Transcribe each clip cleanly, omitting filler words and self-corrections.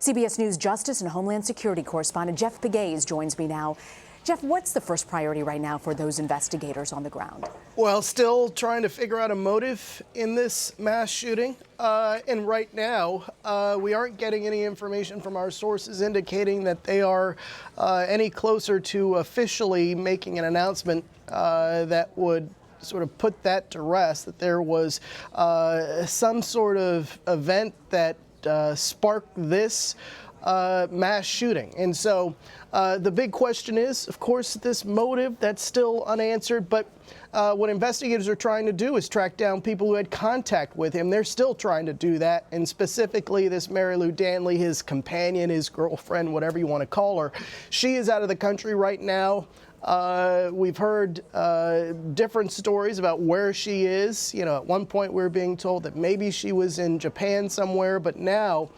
CBS News Justice and Homeland Security correspondent Jeff Pegues joins me now. Jeff, what's the first priority right now for those investigators on the ground? Well, still trying to figure out a motive in this mass shooting. And right now, we aren't getting any information from our sources indicating that they are any closer to officially making an announcement that would sort of put that to rest, that there was some sort of event that sparked this mass shooting. And so the big question is, of course, this motive that's still unanswered. But what investigators are trying to do is track down people who had contact with him. They're still trying to do that. And specifically, this Mary Lou Danley, his companion, his girlfriend, whatever you want to call her, she is out of the country right now. We've heard different stories about where she is. You know, at one point we were being told that maybe she was in Japan somewhere, but now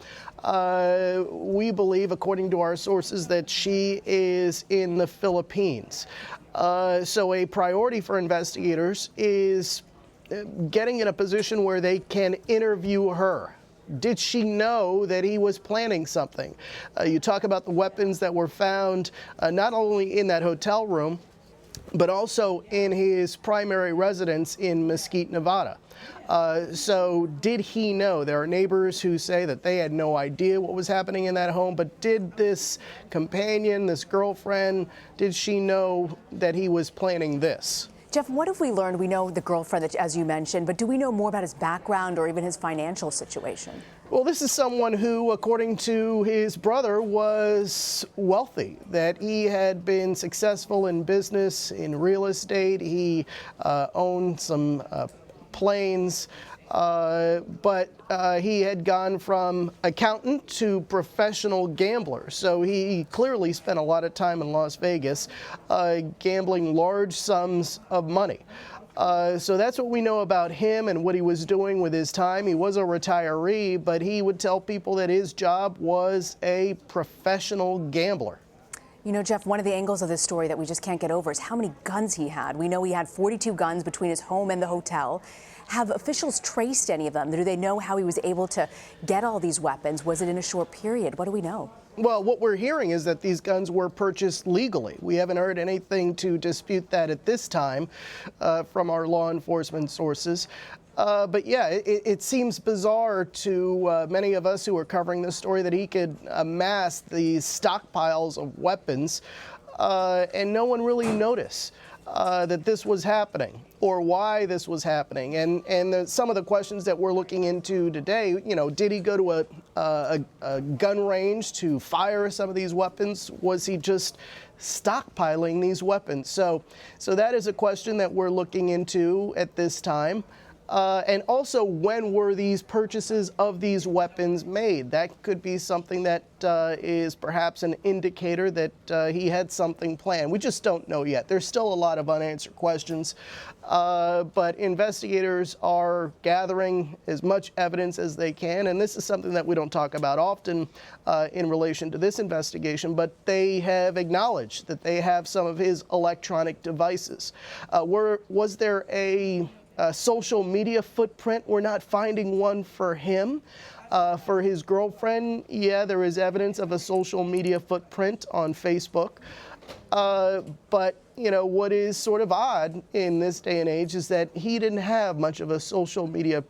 we believe, according to our sources, that she is in the Philippines. So a priority for investigators is getting in a position where they can interview her. Did she know that he was planning something? You talk about the weapons that were found not only in that hotel room, but also in his primary residence in Mesquite, Nevada. So did he know? There are neighbors who say that they had no idea what was happening in that home, but did this companion, this girlfriend, did she know that he was planning this? Jeff, what have we learned? We know the girlfriend, that, as you mentioned, but do we know more about his background or even his financial situation? Well, this is someone who, according to his brother, was wealthy, that he had been successful in business, in real estate. He owned some planes, but he had gone from accountant to professional gambler. So he clearly spent a lot of time in Las Vegas gambling large sums of money. So that's what we know about him and what he was doing with his time. He was a retiree, but he would tell people that his job was a professional gambler. You know, Jeff, one of the angles of this story that we just can't get over is how many guns he had. We know he had 42 guns between his home and the hotel. Have officials traced any of them? Do they know how he was able to get all these weapons? Was it in a short period? What do we know? Well, what we're hearing is that these guns were purchased legally. We haven't heard anything to dispute that at this time from our law enforcement sources. But yeah, it seems bizarre to many of us who are covering this story that he could amass these stockpiles of weapons and no one really noticed that this was happening or why this was happening. And some of the questions that we're looking into today, you know, did he go to a gun range to fire some of these weapons? Was he just stockpiling these weapons? So that is a question that we're looking into at this time. And also, when were these purchases of these weapons made? That could be something that is perhaps an indicator that he had something planned. We just don't know yet. There's still a lot of unanswered questions, but investigators are gathering as much evidence as they can, and this is something that we don't talk about often in relation to this investigation, but they have acknowledged that they have some of his electronic devices. Was there a social media footprint? We're not finding one for him. For his girlfriend, yeah, there is evidence of a social media footprint on Facebook. But, you know, what is sort of odd in this day and age is that he didn't have much of a social media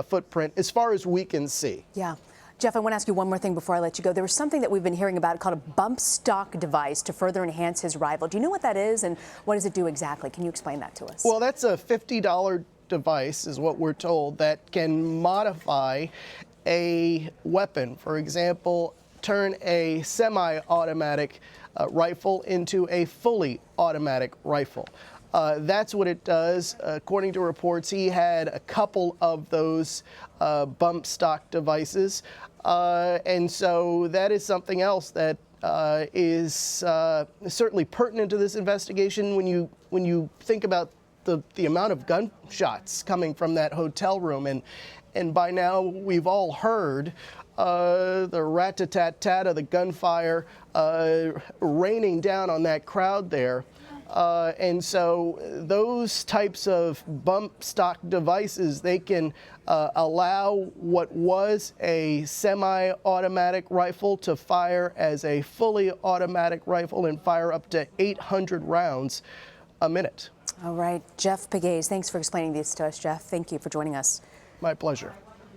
footprint as far as we can see. Yeah. Jeff, I want to ask you one more thing before I let you go. There was something that we've been hearing about called a bump stock device to further enhance his rival. Do you know what that is and what does it do exactly? Can you explain that to us? Well, that's a $50 device, is what we're told, that can modify a weapon. For example, turn a semi-automatic rifle into a fully automatic rifle. That's what it does. According to reports, he had a couple of those bump stock devices. And so that is something else that is certainly pertinent to this investigation when you think about the amount of gunshots coming from that hotel room. And by now we've all heard the rat-tat-tat of the gunfire raining down on that crowd there. And so those types of bump stock devices, they can allow what was a semi-automatic rifle to fire as a fully automatic rifle and fire up to 800 rounds a minute. All right, Jeff Pegues, thanks for explaining this to us, Jeff. Thank you for joining us. My pleasure.